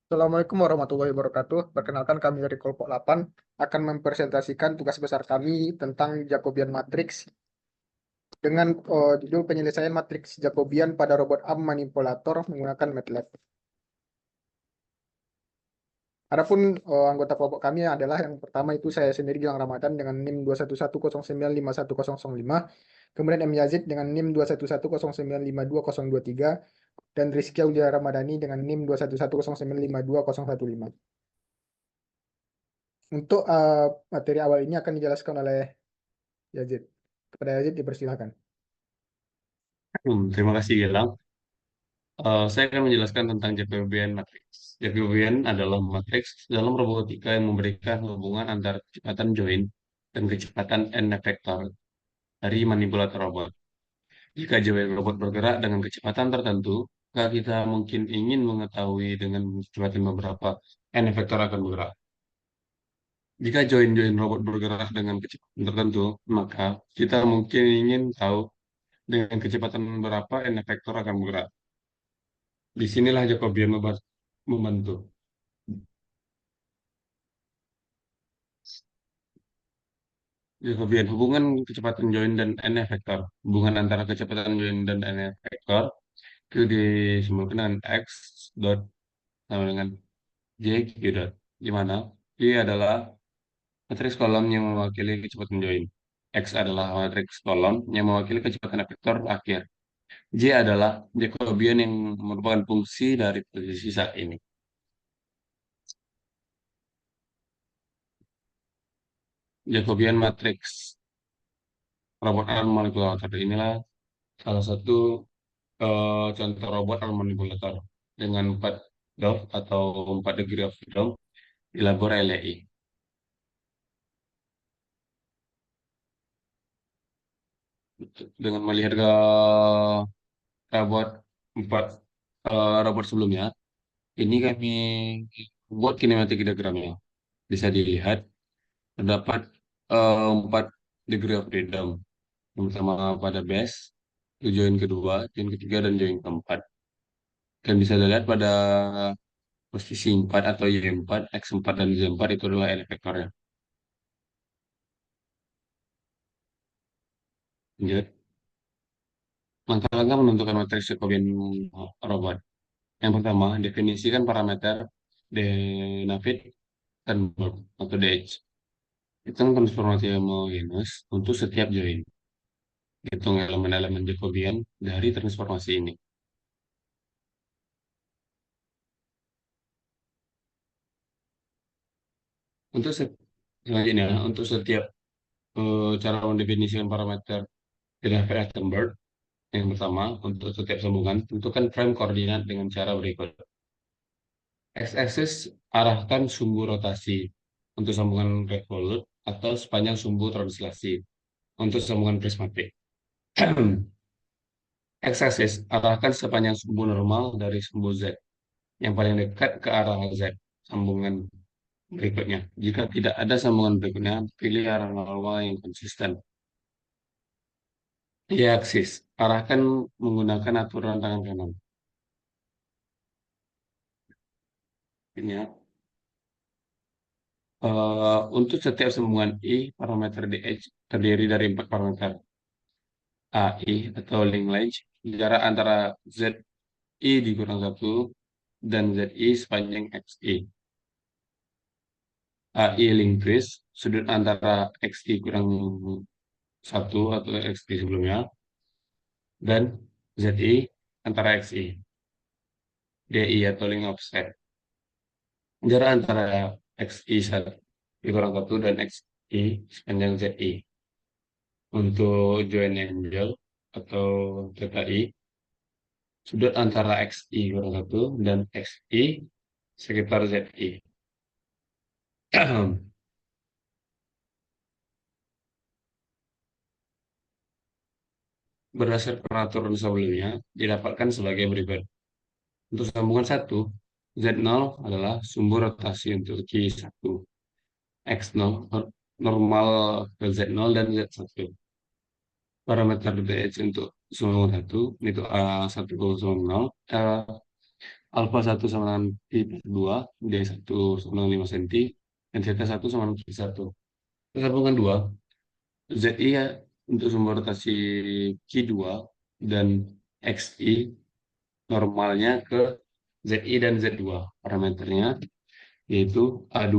Assalamualaikum warahmatullahi wabarakatuh. Perkenalkan kami dari kelompok 8 akan mempresentasikan tugas besar kami tentang Jacobian matrix dengan judul penyelesaian matriks Jacobian pada robot arm manipulator menggunakan MATLAB. Adapun anggota kelompok kami adalah yang pertama itu saya sendiri Gilang Ramadan dengan NIM 211095105, kemudian M Yazid dengan NIM 21109520023 dan Rizky Aulia Ramadhani dengan NIM 21109520015. Untuk materi awal ini akan dijelaskan oleh Yazid. Kepada Yazid dipersilahkan. Terima kasih Gilang. Saya akan menjelaskan tentang Jacobian matrix. Jacobian adalah matriks dalam robotika yang memberikan hubungan antara kecepatan join dan kecepatan end effector dari manipulator robot. Jika join robot bergerak dengan kecepatan tertentu, maka kita mungkin ingin mengetahui dengan kecepatan beberapa end effector akan bergerak. Jika join-join robot bergerak dengan kecepatan tertentu, maka kita mungkin ingin tahu dengan kecepatan berapa end effector akan bergerak. Disinilah Jacobian membantu. Jacobian hubungan kecepatan join dan n vektor. Hubungan antara kecepatan join dan n vektor itu disebutkan dengan x dot sama dengan j q dot. Di mana y adalah matriks kolom yang mewakili kecepatan join. X adalah matriks kolom yang mewakili kecepatan vektor akhir. J adalah Jacobian yang merupakan fungsi dari posisi saat ini. Jacobian matriks robot arm manipulator inilah salah satu contoh robot atau manipulator dengan 4 dov atau 4 degree of freedom di labor LEI. Dengan melihat ke robot 4 robot sebelumnya, ini kami buat kinematik diagramnya. Bisa dilihat terdapat 4 degree of freedom. Yang pertama pada base, join kedua, join ketiga, dan join keempat. Dan bisa dilihat pada posisi 4 atau Y4, X4, dan Z4 itu adalah N vektornya. Lanjut. Langkah-langkah menentukan matriks Jacobian robot. Yang pertama, definisikan parameter David Sternberg atau DH. Hitung transformasi homogeneous untuk setiap join. Hitung elemen-elemen Jacobian dari transformasi ini. Untuk selanjutnya, untuk setiap cara mendefinisikan parameter David Sternberg, yang pertama, untuk setiap sambungan, tentukan frame koordinat dengan cara berikut. X-axis arahkan sumbu rotasi untuk sambungan revolut atau sepanjang sumbu translasi untuk sambungan prismatik. X-axis arahkan sepanjang sumbu normal dari sumbu Z yang paling dekat ke arah Z sambungan berikutnya. Jika tidak ada sambungan berikutnya, pilih arah normal yang konsisten. Y-axis arahkan menggunakan aturan tangan kanan. Ini ya. Untuk setiap sambungan I, parameter DH terdiri dari 4 parameter. AI atau link length, jarak antara ZI dikurang 1 dan ZI sepanjang XI. AI link trace, sudut antara XI kurang 1 atau XI sebelumnya, dan ZI antara XI. DI atau link offset, jarak antara XI dikurang 1 dan XI sepanjang ZI. Untuk join angle atau theta I, sudut antara XI kurang 1 dan XI sekitar ZI. Berdasarkan aturan sebelumnya, didapatkan sebagai berikut. Untuk sambungan 1, Z0 adalah sumbu rotasi untuk Q1, X0 normal ke Z0 dan Z1. Parameter DH untuk sambungan 1 itu A1,0, alfa 1 sama dengan pi per 2, D1 sama dengan 5 cm, dan zeta 1 sama dengan Q1. Terus sambungan 2, ZI ya, untuk sumber rotasi Q2 dan XI normalnya ke ZI dan Z2. Parameternya yaitu A2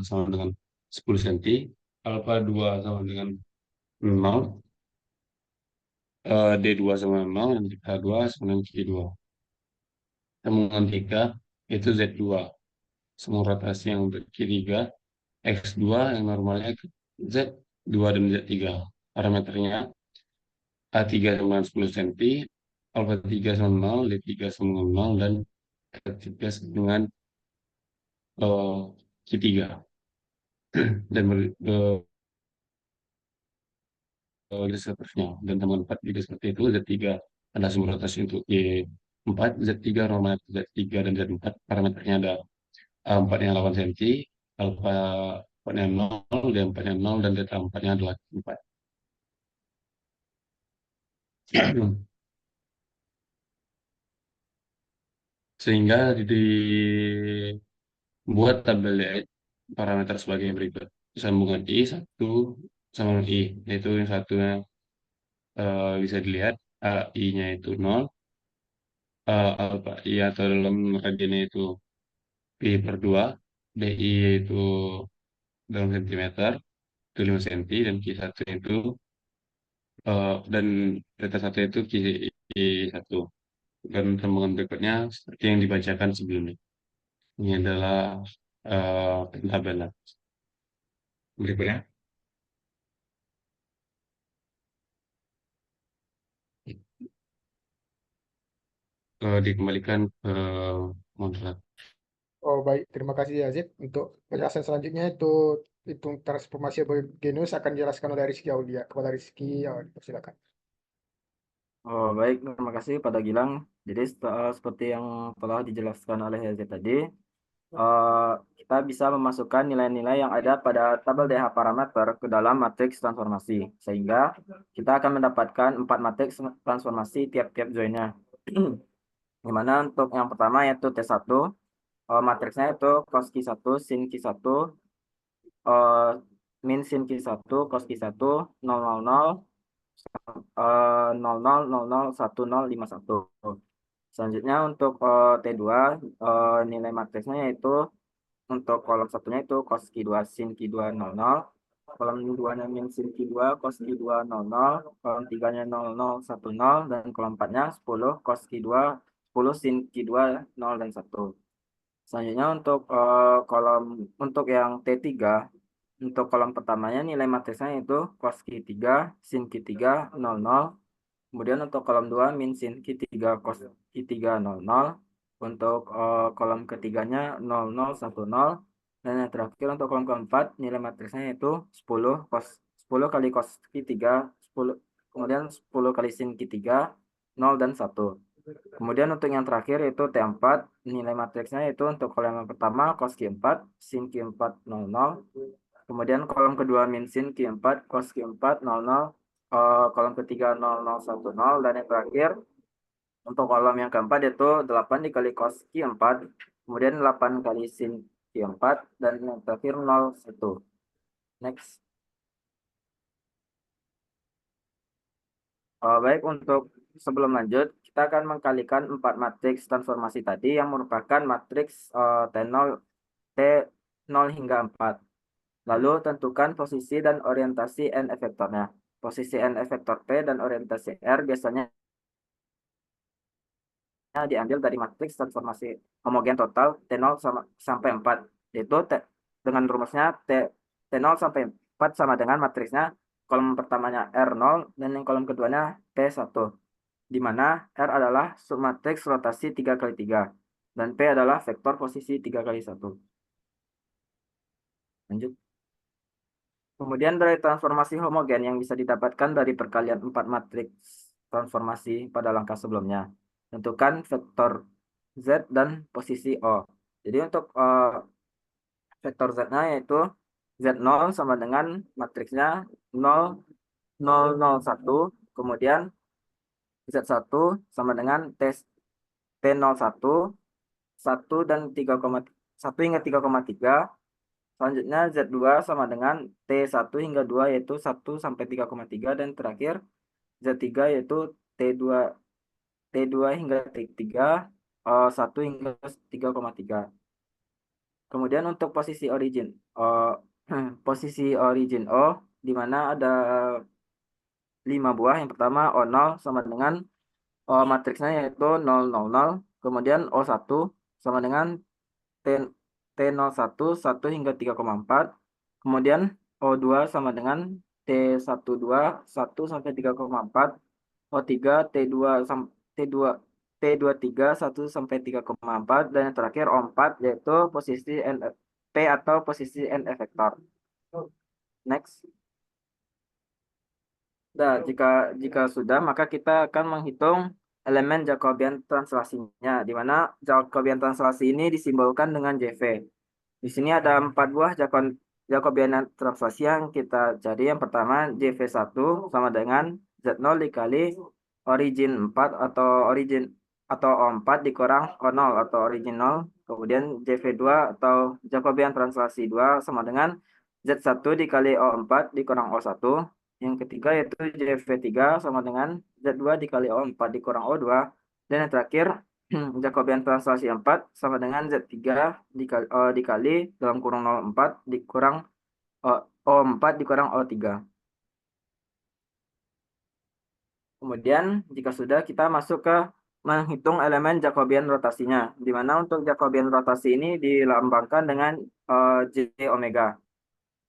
sama dengan 10 cm, alfa 2 sama dengan 0, D2 sama dengan 0, dan K2 sama dengan Q2. Sambungan 3 itu Z2. Semua rotasi yang untuk Q3, X2 yang normalnya ke Z2 dan Z3. Parameternya A3 sama dengan 10 cm, alfa 3 sama 0, D3 sama dengan 0, dan K3 sama dengan Q3. Dan seterusnya. Dan teman 4 juga seperti itu. Z3 ada sumber rotasi untuk Y4, Z3 normalnya Z3 dan Z4. Parameternya ada A4-nya 8 cm, alfa 4-nya 0, D4-nya 0, dan delta 4-nya adalah 4. Sehingga dibuat tabel parameter sebagai berikut. Sambungan I1 sama dengan I, yaitu yang satunya bisa dilihat I-nya itu 0, alfa I atau dalam radiannya itu pi per 2, DI itu dalam sentimeter itu 5 cm, dan Q1 itu dan delta 1 itu Q1. Dan sambungan berikutnya seperti yang dibacakan sebelumnya. Ini adalah pentabelan. Berikutnya dikembalikan ke Montserrat. Oh baik, terima kasih Yazid. Untuk penjelasan selanjutnya itu hitung transformasi homogenus akan dijelaskan oleh Rizky Aulia. Kepada Rizky, silakan. Oh, baik, terima kasih pada Gilang. Jadi seperti yang telah dijelaskan oleh Yazid tadi, eh, kita bisa memasukkan nilai-nilai yang ada pada tabel DH parameter ke dalam matriks transformasi, sehingga kita akan mendapatkan 4 matriks transformasi tiap-tiap joinnya. Dimana untuk yang pertama yaitu T1, matriksnya itu cos Q1 sin Q1, eh, min sin Q1 cos Q1 000, 00001051. Selanjutnya untuk T2, nilai matriksnya yaitu untuk kolom satunya itu cos Q2 sin Q2 00, kolom 2-nya min sin Q2 cos Q2 00, kolom 3-nya 0010, dan kolom 4-nya 10 cos Q2 10 sin Q2 0 dan 1. Selanjutnya untuk yang T3, untuk kolom pertamanya nilai matriksnya itu cos Q3 sin Q3 00. Kemudian untuk kolom 2 min sin Q3 cos Q3 00. Untuk kolom ketiganya 0010. Dan yang terakhir untuk kolom keempat nilai matriksnya itu 10 kali cos Q3 10, kemudian 10 kali sin Q3 0 dan 1. Kemudian untuk yang terakhir itu T4, nilai matriksnya itu untuk kolom yang pertama cos Q4 sin Q4 00. Kemudian kolom kedua min sin Q4 cos Q4 00, kolom ketiga 0010, dan yang terakhir untuk kolom yang keempat itu 8 dikali cos Q4, kemudian 8 kali sin Q4, dan yang terakhir 01. Next. Baik, untuk sebelum lanjut, kita akan mengkalikan 4 matriks transformasi tadi yang merupakan matriks T0 hingga 4. Lalu tentukan posisi dan orientasi n efektornya. Posisi n efektor P dan orientasi R biasanya diambil dari matriks transformasi homogen total T0 sampai 4. Yaitu dengan rumusnya T0 sampai 4 sama dengan matriksnya kolom pertamanya R0 dan yang kolom keduanya P1. Di mana R adalah submatriks rotasi 3x3 dan P adalah vektor posisi 3x1. Lanjut. Kemudian dari transformasi homogen yang bisa didapatkan dari perkalian 4 matriks transformasi pada langkah sebelumnya. Tentukan vektor Z dan posisi O. Jadi untuk vektor Z-nya yaitu Z0 sama dengan matriksnya 0, 0, 0, 1. Kemudian Z1 sama dengan T01 1 dan 1 hingga 3,3. Selanjutnya Z2 sama dengan T1 hingga 2 yaitu 1 sampai 3,3, dan terakhir Z3 yaitu T2 hingga T3 1 hingga 3,3. Kemudian untuk posisi origin posisi origin O di mana ada 5 buah. Yang pertama O0 sama dengan matriksnya yaitu 0, 0, 0. Kemudian O1 sama dengan T01 1 hingga 3,4. Kemudian O2 sama dengan T12 1 sampai 3,4. O3 T2 T23 1 sampai 3,4, dan yang terakhir O4 yaitu posisi P atau posisi N efektor. Next. Nah, jika sudah, maka kita akan menghitung elemen Jacobian translasinya, di mana Jacobian translasi ini disimbolkan dengan JV. Di sini ada 4 buah Jacobian translasi yang kita cari. Yang pertama JV1 sama dengan Z0 dikali origin 4 atau O4 dikurang O0 atau origin 0. Kemudian JV2 atau Jacobian translasi 2 sama dengan Z1 dikali O4 dikurang O1. Yang ketiga yaitu JV3 sama dengan Z2 dikali O4 dikurang O2. Dan yang terakhir Jacobian translasi 4 sama dengan Z3 dikali dalam kurung 04 dikurang O4 dikurang O3. Kemudian jika sudah, kita masuk ke menghitung elemen Jacobian rotasinya, di mana untuk Jacobian rotasi ini dilambangkan dengan J omega.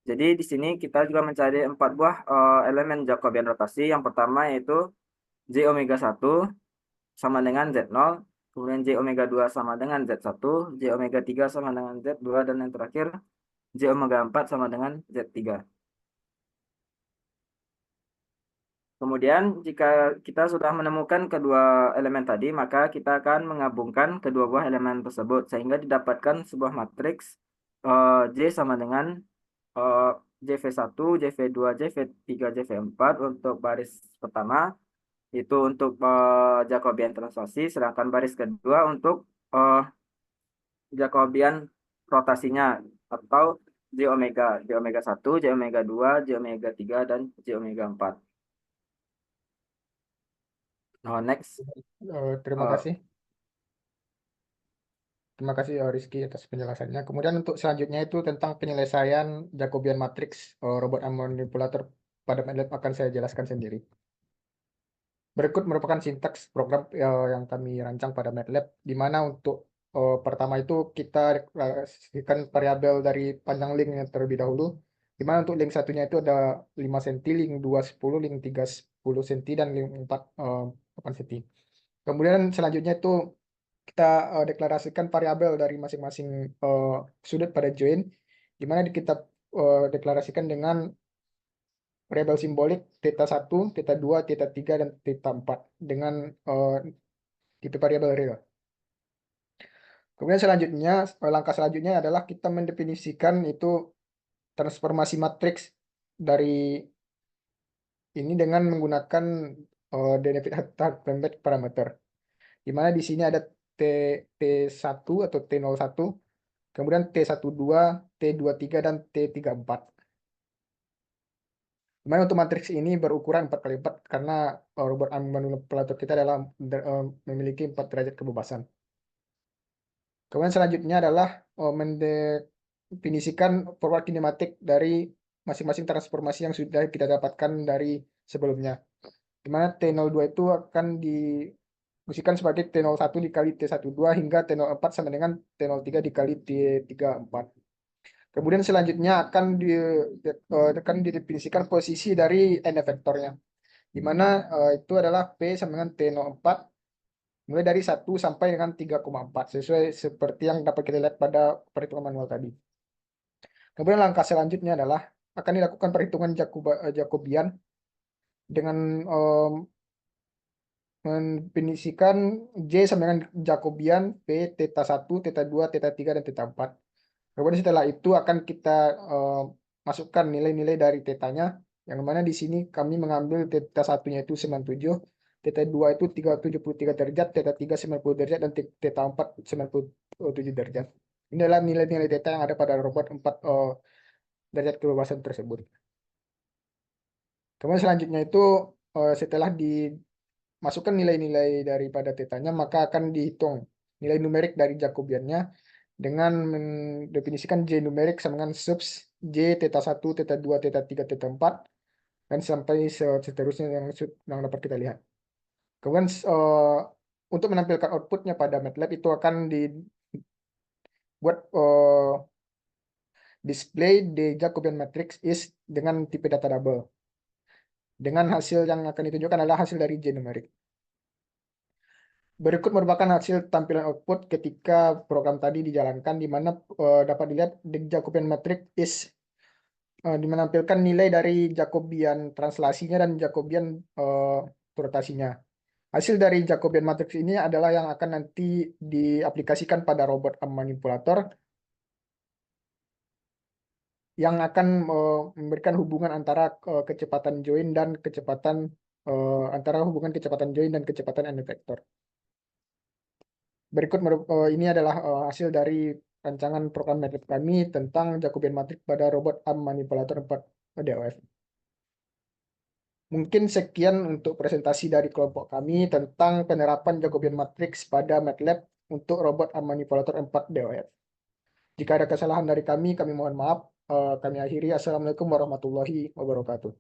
Jadi di sini kita juga mencari 4 buah elemen Jacobian rotasi. Yang pertama yaitu J omega 1 sama dengan Z0, kemudian J omega 2 sama dengan Z1, J omega 3 sama dengan Z2, dan yang terakhir J omega 4 sama dengan Z3. Kemudian jika kita sudah menemukan kedua elemen tadi, maka kita akan menggabungkan kedua buah elemen tersebut sehingga didapatkan sebuah matriks J sama dengan JV1, JV2, JV3, JV4 untuk baris pertama itu untuk Jacobian translasi, sedangkan baris kedua untuk Jacobian rotasinya atau J omega 1, J omega 2, J omega 3, dan J omega 4. Next. Terima kasih. Terima kasih Rizky atas penjelasannya. Kemudian untuk selanjutnya itu tentang penyelesaian Jacobian matrix robot manipulator pada MATLAB akan saya jelaskan sendiri. Berikut merupakan sintaks program yang kami rancang pada MATLAB, di mana untuk pertama itu kita deklarasikan variabel dari panjang linknya terlebih dahulu, di mana untuk link satunya itu ada 5 cm, link 2 10, link 3 10 cm, dan link 4 8 cm. Kemudian selanjutnya itu kita deklarasikan variabel dari masing-masing sudut pada join, di mana kita deklarasikan dengan variabel simbolik theta 1, theta 2, theta 3, dan theta 4 dengan tipe variabel real. Kemudian selanjutnya, langkah selanjutnya adalah kita mendefinisikan itu transformasi matriks dari ini dengan menggunakan Dennett parameter, di mana di sini ada T1 atau T01, kemudian T12, T23, dan T34. Dimana untuk matriks ini berukuran 4x4 karena robot manipulator kita adalah memiliki 4 derajat kebebasan. Kemudian selanjutnya adalah mendefinisikan forward kinematik dari masing-masing transformasi yang sudah kita dapatkan dari sebelumnya. Dimana T02 itu akan difungsikan sebagai T01 dikali T12 hingga T04 sama dengan T03 dikali T34. Kemudian selanjutnya akan didefinisikan posisi dari N vektornya, di mana itu adalah P sama dengan T04 mulai dari 1 sampai dengan 3,4 sesuai seperti yang dapat kita lihat pada perhitungan manual tadi. Kemudian langkah selanjutnya adalah akan dilakukan perhitungan Jacobian dengan mendefinisikan J sama dengan Jacobian P theta 1, theta 2, theta 3, dan theta 4. Kemudian setelah itu akan kita masukkan nilai-nilai dari tetanya, yang mana di sini kami mengambil theta 1-nya itu 97, theta 2 itu 73 derajat, theta 3 90 derajat, dan theta 4 90 7 derajat. Ini adalah nilai-nilai theta yang ada pada robot 4 derajat kebebasan tersebut. Kemudian selanjutnya itu setelah dimasukkan nilai-nilai daripada tetanya, maka akan dihitung nilai numerik dari Jacobiannya dengan mendefinisikan J numerik sama dengan subs J theta 1, theta 2, theta 3, theta 4, dan sampai seterusnya yang dapat kita lihat. Kemudian untuk menampilkan outputnya pada MATLAB itu akan dibuat display the Jacobian matrix is dengan tipe data double. Dengan hasil yang akan ditunjukkan adalah hasil dari J numerik. Berikut merupakan hasil tampilan output ketika program tadi dijalankan, di mana dapat dilihat the Jacobian matrix is menampilkan nilai dari Jacobian translasinya dan Jacobian rotasinya. Hasil dari Jacobian matrix ini adalah yang akan nanti diaplikasikan pada robot arm manipulator yang akan memberikan hubungan antara kecepatan join dan kecepatan hubungan kecepatan join dan kecepatan end effector. Berikut ini adalah hasil dari rancangan program MATLAB kami tentang Jacobian matrix pada robot arm manipulator 4 DOF. Mungkin sekian untuk presentasi dari kelompok kami tentang penerapan Jacobian matrix pada MATLAB untuk robot arm manipulator 4 DOF. Jika ada kesalahan dari kami mohon maaf. Kami akhiri. Assalamualaikum warahmatullahi wabarakatuh.